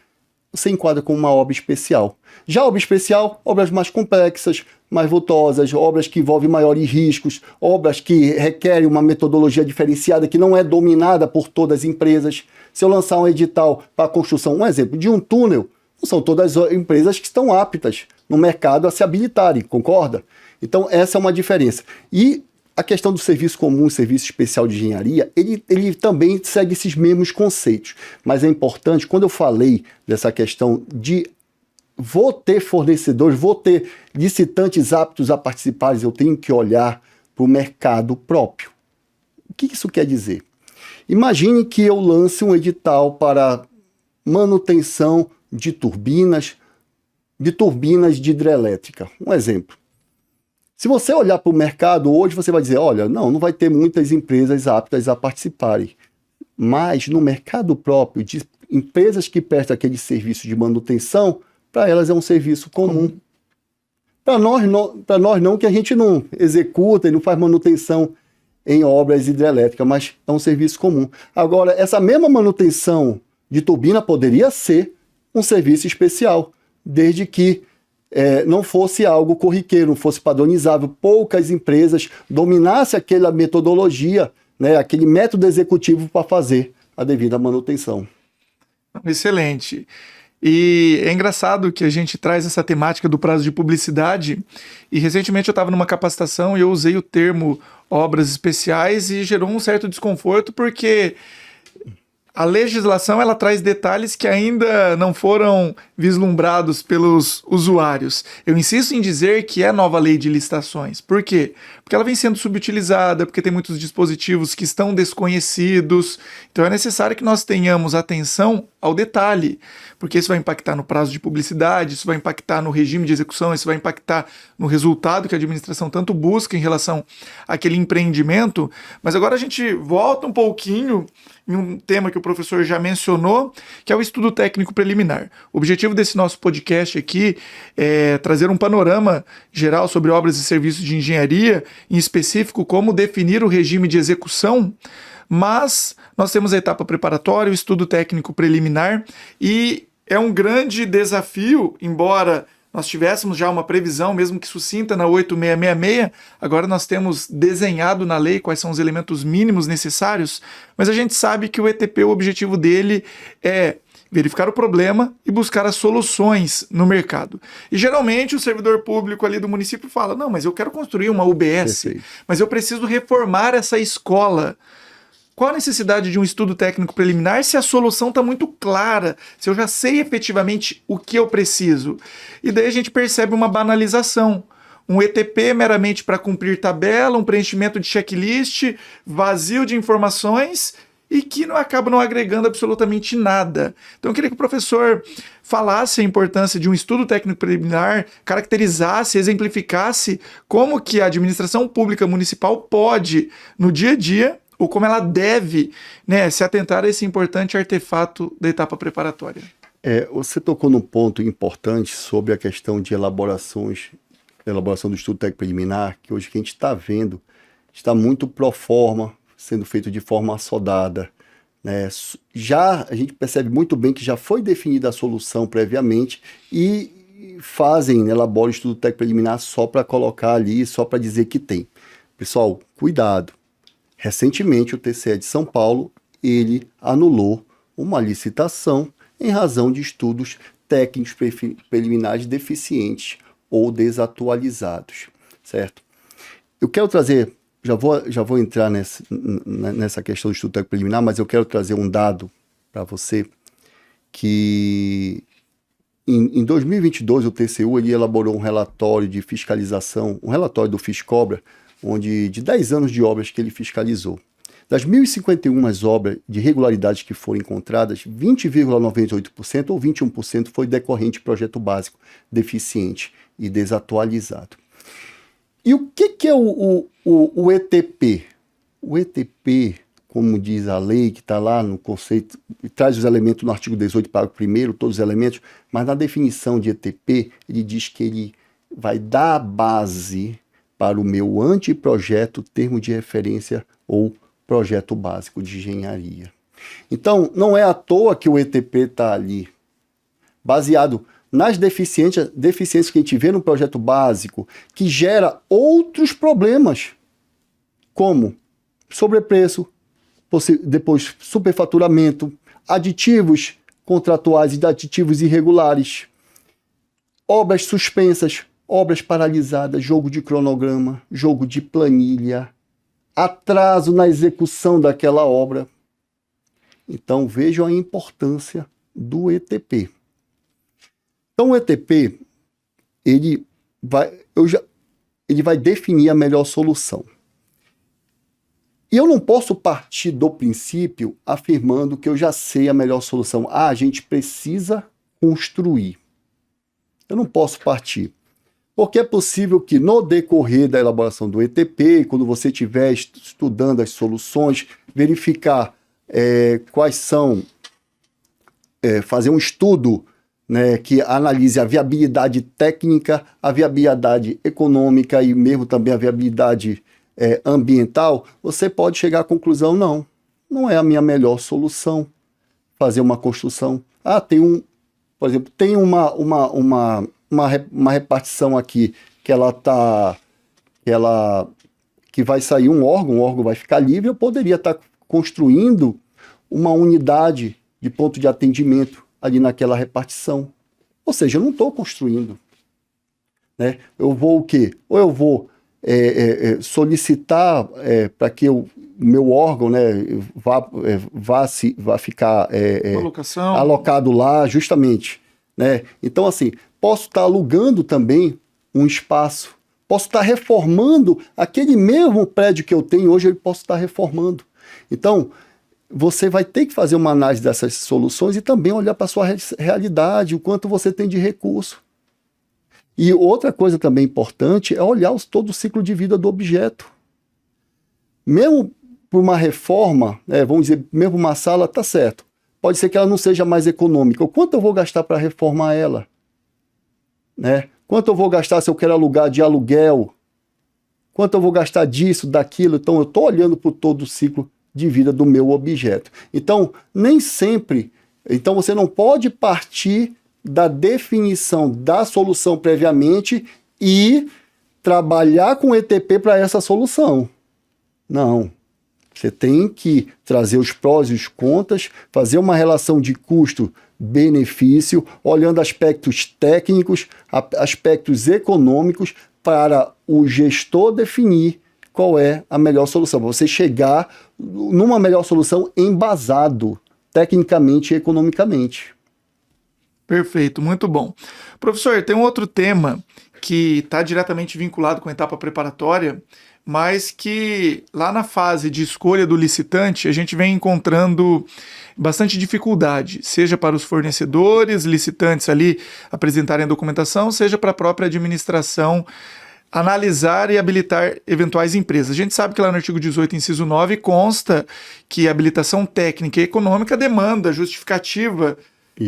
você enquadra como uma obra especial. Já obra especial, obras mais complexas, mais vultosas, obras que envolvem maiores riscos, obras que requerem uma metodologia diferenciada que não é dominada por todas as empresas. Se eu lançar um edital para a construção, um exemplo, de um túnel, não são todas as empresas que estão aptas no mercado a se habilitarem, concorda? Então, essa é uma diferença. E a questão do serviço comum, serviço especial de engenharia, ele também segue esses mesmos conceitos. Mas é importante, quando eu falei dessa questão de vou ter fornecedores, vou ter licitantes aptos a participarem, eu tenho que olhar para o mercado próprio. O que isso quer dizer? Imagine que eu lance um edital para manutenção de turbinas de hidrelétrica. Um exemplo. Se você olhar para o mercado hoje, você vai dizer, olha, não vai ter muitas empresas aptas a participarem. Mas no mercado próprio, de empresas que prestam aquele serviço de manutenção, para elas é um serviço comum. Para nós não, que a gente não executa e não faz manutenção em obras hidrelétricas, mas é um serviço comum. Agora, essa mesma manutenção de turbina poderia ser um serviço especial, desde que não fosse algo corriqueiro, não fosse padronizável, poucas empresas dominassem aquela metodologia né, aquele método executivo para fazer a devida manutenção. Excelente. E é engraçado que a gente traz essa temática do prazo de publicidade, e recentemente eu estava numa capacitação e eu usei o termo obras especiais e gerou um certo desconforto, porque a legislação ela traz detalhes que ainda não foram vislumbrados pelos usuários. Eu insisto em dizer que é nova lei de licitações. Por quê? Porque ela vem sendo subutilizada, porque tem muitos dispositivos que estão desconhecidos. Então é necessário que nós tenhamos atenção ao detalhe, porque isso vai impactar no prazo de publicidade, isso vai impactar no regime de execução, isso vai impactar no resultado que a administração tanto busca em relação àquele empreendimento. Mas agora a gente volta um pouquinho em um tema que o professor já mencionou, que é o estudo técnico preliminar. O objetivo desse nosso podcast aqui é trazer um panorama geral sobre obras e serviços de engenharia, em específico como definir o regime de execução, mas nós temos a etapa preparatória, o estudo técnico preliminar, e é um grande desafio, embora nós tivéssemos já uma previsão, mesmo que sucinta, na 8666, agora nós temos desenhado na lei quais são os elementos mínimos necessários, mas a gente sabe que o ETP, o objetivo dele é verificar o problema e buscar as soluções no mercado. E geralmente o servidor público ali do município fala, não, mas eu quero construir uma UBS, mas eu preciso reformar essa escola. Qual a necessidade de um estudo técnico preliminar se a solução está muito clara, se eu já sei efetivamente o que eu preciso? E daí a gente percebe uma banalização. Um ETP meramente para cumprir tabela, um preenchimento de checklist, vazio de informações e que não acaba não agregando absolutamente nada. Então eu queria que o professor falasse a importância de um estudo técnico preliminar, caracterizasse, exemplificasse como que a administração pública municipal pode, no dia a dia, ou como ela deve, né, se atentar a esse importante artefato da etapa preparatória. Você tocou num ponto importante sobre a questão de elaboração do estudo técnico preliminar, que hoje que a gente está vendo está muito pro forma, sendo feito de forma assodada, né? Já a gente percebe muito bem que já foi definida a solução previamente e elaboram o estudo técnico preliminar só para colocar ali, só para dizer que tem. Pessoal, cuidado. Recentemente, o TCE de São Paulo, ele anulou uma licitação em razão de estudos técnicos preliminares deficientes ou desatualizados, certo? Eu quero trazer, já vou entrar nessa questão do estudo técnico preliminar, mas eu quero trazer um dado para você, que em 2022 o TCU ele elaborou um relatório de fiscalização, um relatório do Fiscobra, onde de 10 anos de obras que ele fiscalizou. Das 1.051 obras de irregularidades que foram encontradas, 20,98% ou 21% foi decorrente de projeto básico deficiente e desatualizado. E o que é o ETP? O ETP, como diz a lei, que está lá no conceito, traz os elementos no artigo 18, parágrafo 1º, todos os elementos, mas na definição de ETP, ele diz que ele vai dar a base para o meu anteprojeto, termo de referência ou projeto básico de engenharia. Então, não é à toa que o ETP está ali, baseado nas deficiências que a gente vê no projeto básico, que gera outros problemas, como sobrepreço, depois superfaturamento, aditivos contratuais e aditivos irregulares, obras suspensas, obras paralisadas, jogo de cronograma, jogo de planilha, atraso na execução daquela obra. Então vejam a importância do ETP. Então o ETP ele vai definir a melhor solução. E eu não posso partir do princípio afirmando que eu já sei a melhor solução. A gente precisa construir. Eu não posso partir. Porque é possível que no decorrer da elaboração do ETP, quando você estiver estudando as soluções, verificar quais são, fazer um estudo, né, que analise a viabilidade técnica, a viabilidade econômica e mesmo também a viabilidade ambiental, você pode chegar à conclusão, não é a minha melhor solução fazer uma construção. Por exemplo, tem uma repartição aqui que que vai sair um órgão vai ficar livre, eu poderia estar construindo uma unidade de ponto de atendimento ali naquela repartição. Ou seja, eu não estou construindo. Né? Eu vou o quê? Ou eu vou solicitar para que o meu órgão, né, vá ficar alocado lá, justamente. Né? Então, assim, posso estar alugando também um espaço, posso estar reformando aquele mesmo prédio que eu tenho hoje, eu posso estar reformando. Então, você vai ter que fazer uma análise dessas soluções e também olhar para a sua realidade, o quanto você tem de recurso. E outra coisa também importante é olhar todo o ciclo de vida do objeto. Mesmo por uma reforma, vamos dizer, mesmo uma sala, tá certo. Pode ser que ela não seja mais econômica. O quanto eu vou gastar para reformar ela? Né? Quanto eu vou gastar se eu quero alugar de aluguel? Quanto eu vou gastar disso, daquilo? Então, eu estou olhando por todo o ciclo de vida do meu objeto. Então, nem sempre... Então, você não pode partir da definição da solução previamente e trabalhar com ETP para essa solução. Não. Você tem que trazer os prós e os contras, fazer uma relação de custo-benefício, olhando aspectos técnicos, aspectos econômicos, para o gestor definir qual é a melhor solução. Para você chegar numa melhor solução embasado tecnicamente e economicamente. Perfeito, muito bom. Professor, tem um outro tema que está diretamente vinculado com a etapa preparatória, mas que lá na fase de escolha do licitante a gente vem encontrando bastante dificuldade, seja para os fornecedores, licitantes ali apresentarem a documentação, seja para a própria administração analisar e habilitar eventuais empresas. A gente sabe que lá no artigo 18, inciso 9, consta que a habilitação técnica e econômica demanda justificativa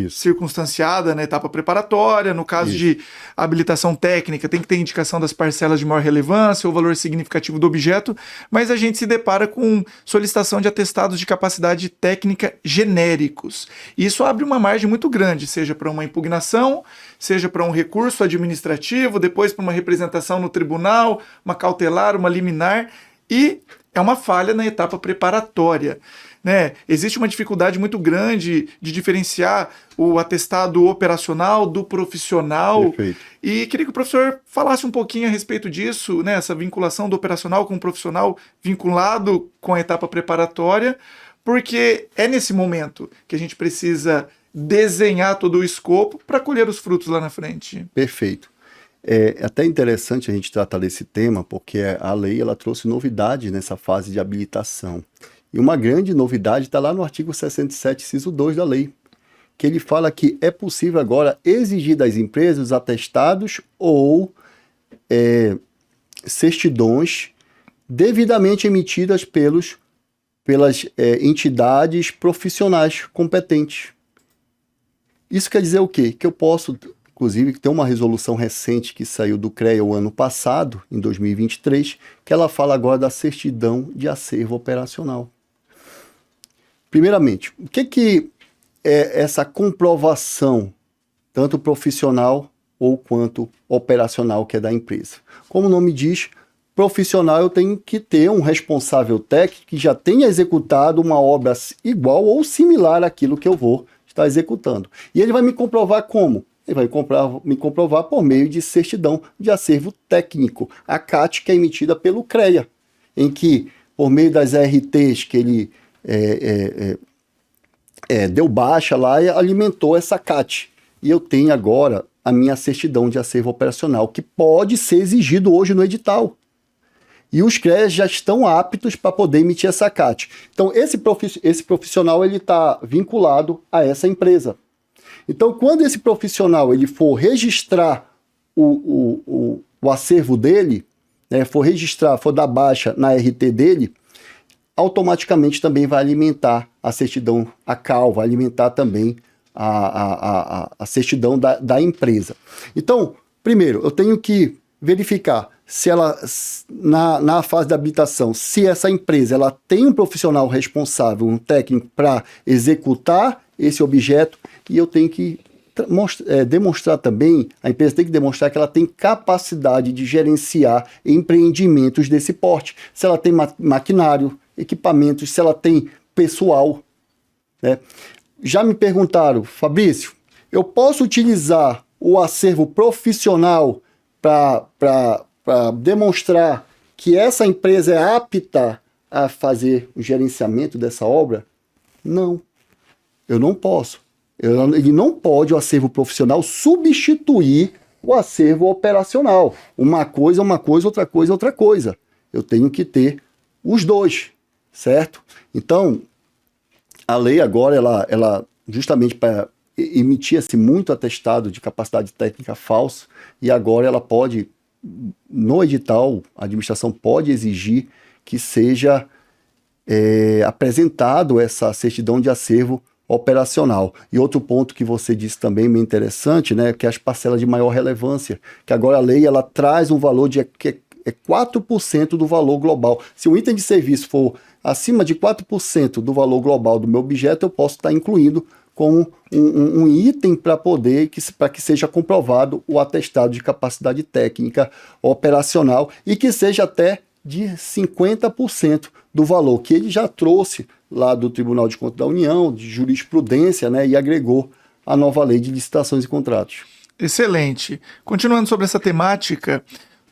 circunstanciada na etapa preparatória. No caso de habilitação técnica, tem que ter indicação das parcelas de maior relevância ou valor significativo do objeto, mas a gente se depara com solicitação de atestados de capacidade técnica genéricos. E isso abre uma margem muito grande, seja para uma impugnação, seja para um recurso administrativo, depois para uma representação no tribunal, uma cautelar, uma liminar, e é uma falha na etapa preparatória. Né? Existe uma dificuldade muito grande de diferenciar o atestado operacional do profissional. Perfeito. E queria que o professor falasse um pouquinho a respeito disso, né? Essa vinculação do operacional com o profissional vinculado com a etapa preparatória, porque é nesse momento que a gente precisa desenhar todo o escopo para colher os frutos lá na frente. Perfeito. É até interessante a gente tratar desse tema, porque a lei ela trouxe novidade nessa fase de habilitação. E uma grande novidade está lá no artigo 67, inciso 2 da lei, que ele fala que é possível agora exigir das empresas atestados ou certidões devidamente emitidas pelas entidades profissionais competentes. Isso quer dizer o quê? Que eu posso, inclusive, ter uma resolução recente que saiu do CREA o ano passado, em 2023, que ela fala agora da certidão de acervo operacional. Primeiramente, o que é essa comprovação, tanto profissional ou quanto operacional, que é da empresa? Como o nome diz, profissional eu tenho que ter um responsável técnico que já tenha executado uma obra igual ou similar àquilo que eu vou estar executando. E ele vai me comprovar como? Ele vai me comprovar por meio de certidão de acervo técnico, a CAT, que é emitida pelo CREA, em que, por meio das RTs que ele deu baixa lá e alimentou essa CAT. E eu tenho agora a minha certidão de acervo operacional, que pode ser exigido hoje no edital. E os CREAs já estão aptos para poder emitir essa CAT. Então, esse profissional está vinculado a essa empresa. Então, quando esse profissional ele for registrar o acervo dele, né, for dar baixa na RT dele, automaticamente também vai alimentar a certidão, a CAL, vai alimentar também a certidão da empresa. Então, primeiro, eu tenho que verificar se ela, na fase da habilitação, se essa empresa ela tem um profissional responsável, um técnico para executar esse objeto, e eu tenho que demonstrar também, a empresa tem que demonstrar que ela tem capacidade de gerenciar empreendimentos desse porte. Se ela tem maquinário, equipamentos, se ela tem pessoal, né? Já me perguntaram, Fabrício, eu posso utilizar o acervo profissional para demonstrar que essa empresa é apta a fazer o gerenciamento dessa obra? Não, eu não posso. Ele não pode, o acervo profissional, substituir o acervo operacional. Uma coisa, outra coisa, outra coisa. Eu tenho que ter os dois, certo? Então, a lei agora, ela justamente para emitia-se muito atestado de capacidade técnica falso, e agora ela pode, no edital, a administração pode exigir que seja apresentado essa certidão de acervo operacional. E outro ponto que você disse também bem interessante, né, que é as parcelas de maior relevância, que agora a lei ela traz um valor de 4% do valor global. Se o item de serviço for acima de 4% do valor global do meu objeto, eu posso estar incluindo como um item para que seja comprovado o atestado de capacidade técnica operacional e que seja até de 50% do valor que ele já trouxe lá do Tribunal de Contas da União, de jurisprudência, né, e agregou a nova lei de licitações e contratos. Excelente. Continuando sobre essa temática,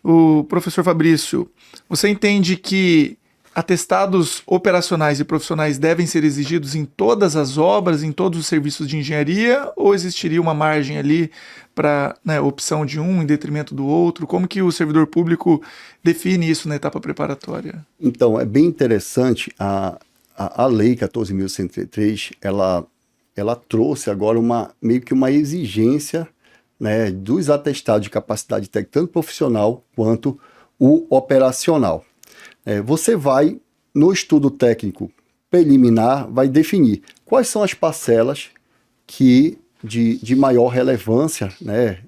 o professor Fabrício, você entende que atestados operacionais e profissionais devem ser exigidos em todas as obras, em todos os serviços de engenharia, ou existiria uma margem ali para, né, opção de um em detrimento do outro? Como que o servidor público define isso na etapa preparatória? Então, é bem interessante, a Lei 14.103, ela trouxe agora meio que uma exigência, né, dos atestados de capacidade técnica, tanto profissional quanto o operacional. Você vai, no estudo técnico preliminar, vai definir quais são as parcelas de maior relevância, né,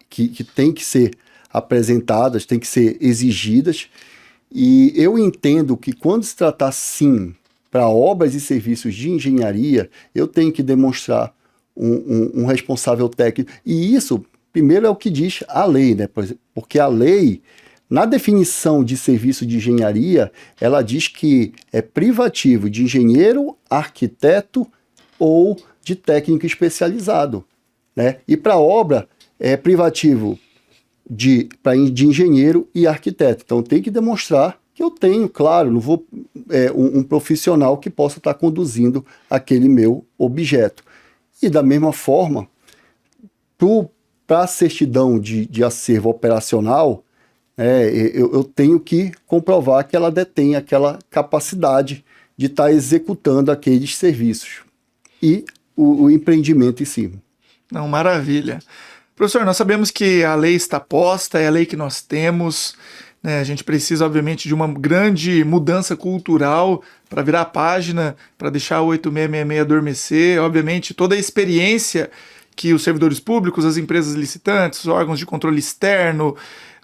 que tem que ser apresentadas, tem que ser exigidas. E eu entendo que quando se tratar, sim, para obras e serviços de engenharia, eu tenho que demonstrar um responsável técnico. E isso, primeiro, é o que diz a lei, né? Porque a lei, na definição de serviço de engenharia, ela diz que é privativo de engenheiro, arquiteto ou de técnico especializado, né? E para obra, é privativo de engenheiro e arquiteto. Então, tem que demonstrar que eu tenho, claro, não vou um profissional que possa estar conduzindo aquele meu objeto. E da mesma forma, para a certidão de acervo operacional, eu tenho que comprovar que ela detém aquela capacidade de estar executando aqueles serviços e o empreendimento em si. Não, maravilha. Professor, nós sabemos que a lei está posta, é a lei que nós temos, né? A gente precisa, obviamente, de uma grande mudança cultural para virar a página, para deixar o 8666 adormecer. Obviamente, toda a experiência que os servidores públicos, as empresas licitantes, os órgãos de controle externo,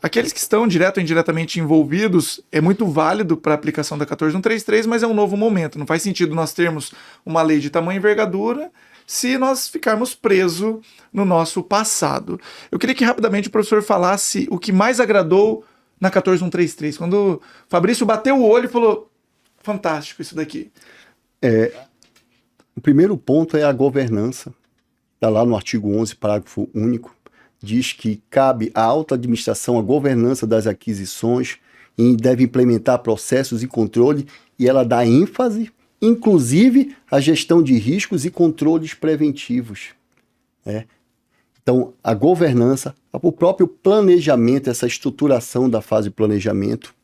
aqueles que estão direto ou indiretamente envolvidos, é muito válido para a aplicação da 14133, mas é um novo momento. Não faz sentido nós termos uma lei de tamanha envergadura se nós ficarmos presos no nosso passado. Eu queria que rapidamente o professor falasse o que mais agradou na 14133, quando o Fabrício bateu o olho e falou, fantástico isso daqui. O primeiro ponto é a governança. Está lá no artigo 11, parágrafo único, diz que cabe à alta administração a governança das aquisições e deve implementar processos e controle, e ela dá ênfase, inclusive, à gestão de riscos e controles preventivos, né? Então, a governança, o próprio planejamento, essa estruturação da fase de planejamento,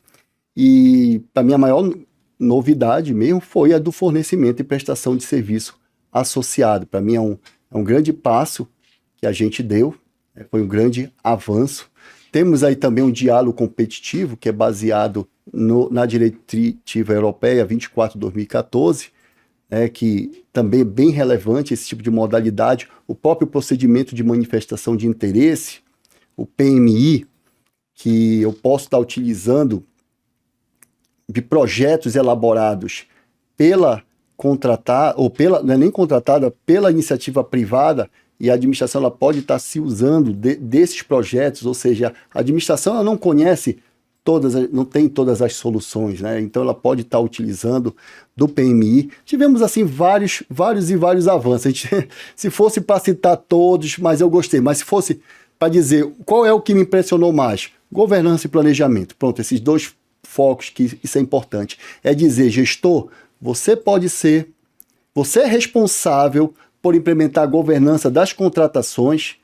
e para mim a maior novidade mesmo foi a do fornecimento e prestação de serviço associado. Para mim é um grande passo que a gente deu, né? Foi um grande avanço. Temos aí também um diálogo competitivo, que é baseado na Diretiva Europeia 24/2014, que também é bem relevante esse tipo de modalidade. O próprio procedimento de manifestação de interesse, o PMI, que eu posso estar utilizando de projetos elaborados pela contratada, ou não é nem contratada, pela iniciativa privada, e a administração ela pode estar se usando desses projetos, ou seja, a administração ela não conhece não tem todas as soluções, né? Então ela pode estar utilizando do PMI. Tivemos assim vários avanços. Se fosse para citar todos, mas eu gostei, mas se fosse para dizer qual é o que me impressionou mais, governança e planejamento. Pronto, esses dois focos, que isso é importante. É dizer, gestor, você é responsável por implementar a governança das contratações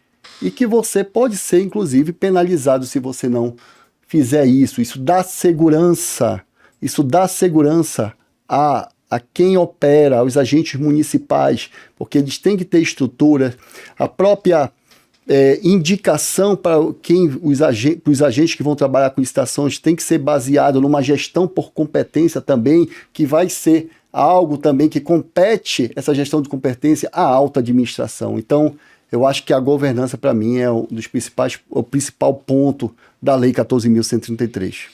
e que você pode ser, inclusive, penalizado se você não fizer isso. Isso dá segurança a quem opera, aos agentes municipais, porque eles têm que ter estrutura, a própria indicação para os agentes que vão trabalhar com licitações tem que ser baseado numa gestão por competência também, que vai ser algo também que compete, essa gestão de competência, à alta administração. Então, eu acho que a governança, para mim, é o principal ponto da Lei 14.133.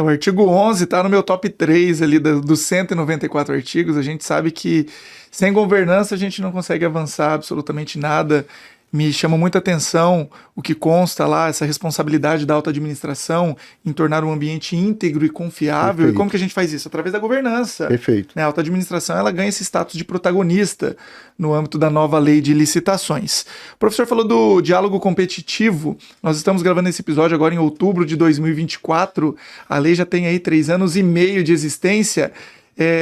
O artigo 11 está no meu top 3 ali dos 194 artigos. A gente sabe que sem governança a gente não consegue avançar absolutamente nada. Me chama muita atenção o que consta lá, essa responsabilidade da alta administração em tornar um ambiente íntegro e confiável. Perfeito. E como que a gente faz isso? Através da governança. Perfeito. A alta administração ela ganha esse status de protagonista no âmbito da nova lei de licitações. O professor falou do diálogo competitivo. Nós estamos gravando esse episódio agora em outubro de 2024. A lei já tem aí 3 anos e meio de existência.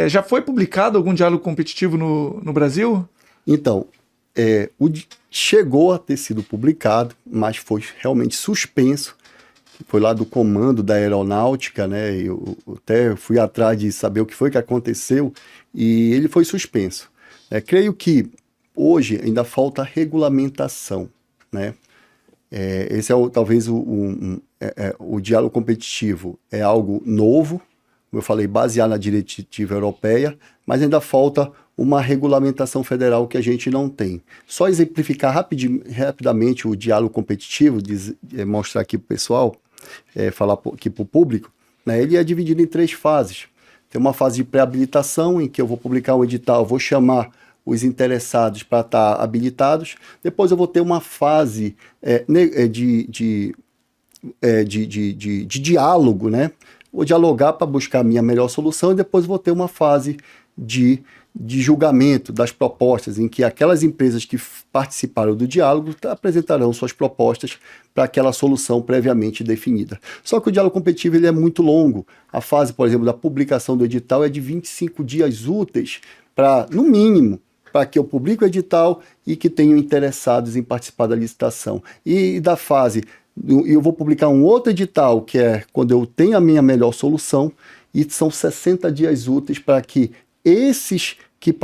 Já foi publicado algum diálogo competitivo no Brasil? Então, chegou a ter sido publicado, mas foi realmente suspenso. Foi lá do comando da aeronáutica, né? Eu até fui atrás de saber o que foi que aconteceu e ele foi suspenso. Creio que hoje ainda falta regulamentação, né? Esse talvez o diálogo competitivo é algo novo, como eu falei, baseado na diretiva europeia, mas ainda falta uma regulamentação federal que a gente não tem. Só exemplificar rapidamente o diálogo competitivo, mostrar aqui para o pessoal, falar aqui para o público, né? Ele é dividido em 3 fases. Tem uma fase de pré-habilitação, em que eu vou publicar um edital, vou chamar os interessados para estar habilitados. Depois eu vou ter uma fase de diálogo, né? Vou dialogar para buscar a minha melhor solução e depois vou ter uma fase de julgamento das propostas, em que aquelas empresas que participaram do diálogo apresentarão suas propostas para aquela solução previamente definida. Só que o diálogo competitivo ele é muito longo. A fase, por exemplo, da publicação do edital é de 25 dias úteis, no mínimo, para que eu publique o edital e que tenham interessados em participar da licitação. E da fase, eu vou publicar um outro edital, que é quando eu tenho a minha melhor solução, e são 60 dias úteis para que esses que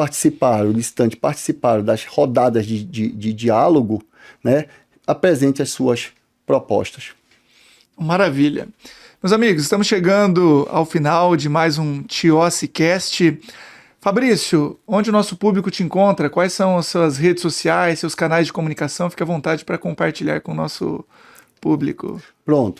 licitantes participaram das rodadas de diálogo, né, apresente as suas propostas. Maravilha. Meus amigos, estamos chegando ao final de mais um TIOSCast. Fabrício, onde o nosso público te encontra? Quais são as suas redes sociais, seus canais de comunicação? Fique à vontade para compartilhar com o nosso público. Pronto.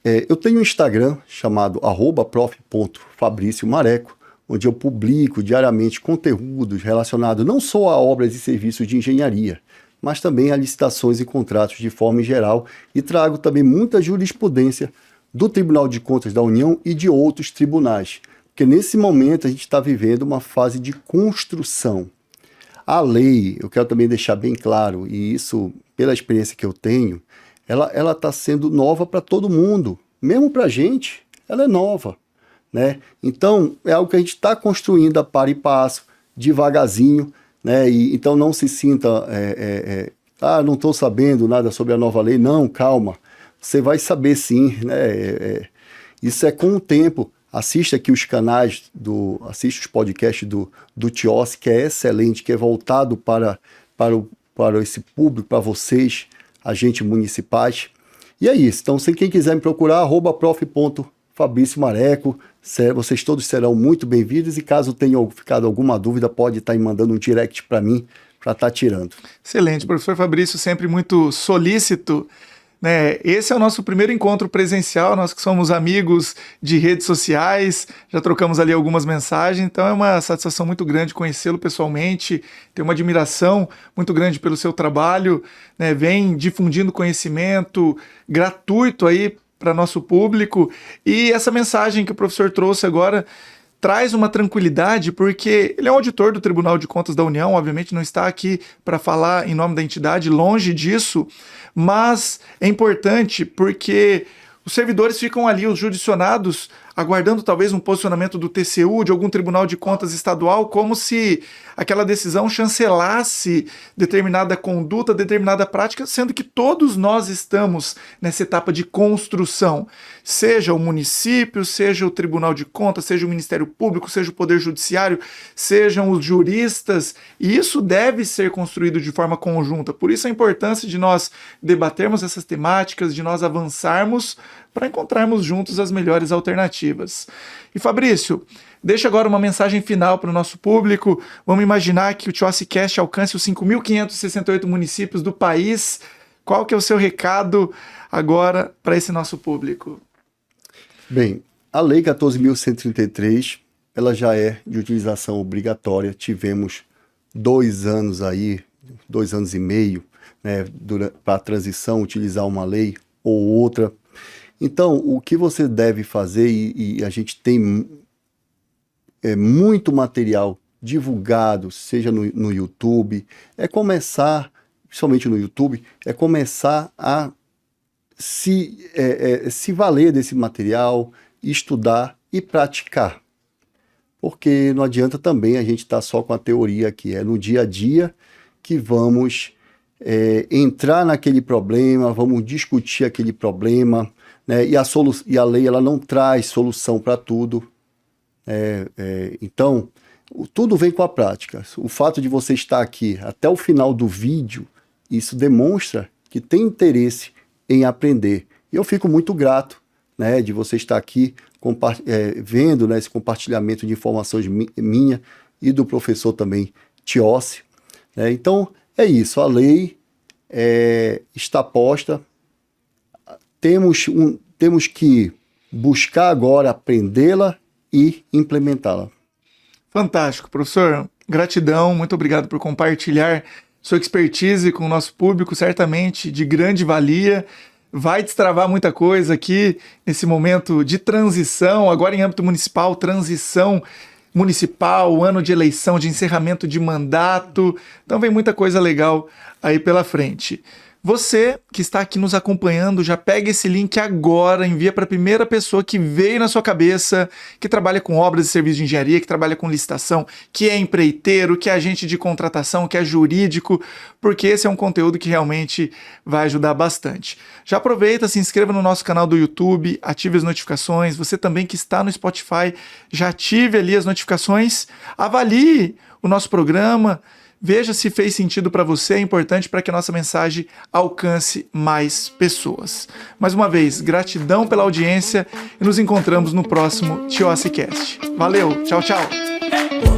Eu tenho um Instagram chamado @prof.fabriciomareco, onde eu publico diariamente conteúdos relacionados não só a obras e serviços de engenharia, mas também a licitações e contratos de forma geral, e trago também muita jurisprudência do Tribunal de Contas da União e de outros tribunais, porque nesse momento a gente está vivendo uma fase de construção. A lei, eu quero também deixar bem claro, e isso pela experiência que eu tenho, ela está sendo nova para todo mundo, mesmo para a gente, ela é nova. Né? Então, é algo que a gente está construindo a par e passo, devagarzinho, né? Então não se sinta, não estou sabendo nada sobre a nova lei. Não, calma, você vai saber sim, né? Isso é com o tempo. Assista aqui os canais, assista os podcasts do TIOS, que é excelente, que é voltado para esse público, para vocês, agentes municipais. E é isso. Então, se quem quiser me procurar, @prof.fabriciomareco, vocês todos serão muito bem-vindos, e caso tenha ficado alguma dúvida, pode estar me mandando um direct para mim, para estar tirando. Excelente, professor Fabrício, sempre muito solícito né? Esse é o nosso primeiro encontro presencial, nós que somos amigos de redes sociais, já trocamos ali algumas mensagens, então é uma satisfação muito grande conhecê-lo pessoalmente, tenho uma admiração muito grande pelo seu trabalho, né? Vem difundindo conhecimento gratuito aí para nosso público, e essa mensagem que o professor trouxe agora traz uma tranquilidade, porque ele é um auditor do Tribunal de Contas da União, obviamente não está aqui para falar em nome da entidade, longe disso, mas é importante porque os servidores ficam ali, os judicionados, aguardando talvez um posicionamento do TCU, de algum Tribunal de Contas estadual, como se aquela decisão chancelasse determinada conduta, determinada prática, sendo que todos nós estamos nessa etapa de construção, seja o município, seja o Tribunal de Contas, seja o Ministério Público, seja o Poder Judiciário, sejam os juristas, e isso deve ser construído de forma conjunta. Por isso a importância de nós debatermos essas temáticas, de nós avançarmos para encontrarmos juntos as melhores alternativas. E Fabrício, deixa agora uma mensagem final para o nosso público. Vamos imaginar que o TIOSSCast alcance os 5.568 municípios do país. Qual que é o seu recado agora para esse nosso público? Bem, a Lei 14.133, ela já é de utilização obrigatória. Tivemos 2 anos aí, 2 anos e meio, né, para a transição, utilizar uma lei ou outra. Então, o que você deve fazer, e a gente tem muito material divulgado, seja no YouTube, é começar, principalmente no YouTube, é começar a se valer desse material, estudar e praticar. Porque não adianta também a gente estar só com a teoria aqui, é no dia a dia que vamos entrar naquele problema, vamos discutir aquele problema, né? E a lei ela não traz solução para tudo. Então, tudo vem com a prática. O fato de você estar aqui até o final do vídeo, isso demonstra que tem interesse em aprender. E eu fico muito grato, né, de você estar aqui vendo, né, esse compartilhamento de informações minha e do professor também, Tiossi. Então, é isso. A lei está posta. Temos que buscar agora aprendê-la e implementá-la. Fantástico, professor. Gratidão, muito obrigado por compartilhar sua expertise com o nosso público, certamente de grande valia. Vai destravar muita coisa aqui nesse momento de transição, agora em âmbito municipal, transição municipal, ano de eleição, de encerramento de mandato. Então vem muita coisa legal aí pela frente. Você que está aqui nos acompanhando, já pega esse link agora, envia para a primeira pessoa que veio na sua cabeça, que trabalha com obras e serviços de engenharia, que trabalha com licitação, que é empreiteiro, que é agente de contratação, que é jurídico, porque esse é um conteúdo que realmente vai ajudar bastante. Já aproveita, se inscreva no nosso canal do YouTube, ative as notificações. Você também que está no Spotify, já ative ali as notificações, avalie o nosso programa, veja se fez sentido para você, é importante para que a nossa mensagem alcance mais pessoas. Mais uma vez, gratidão pela audiência e nos encontramos no próximo TIOSSCast. Valeu, tchau, tchau!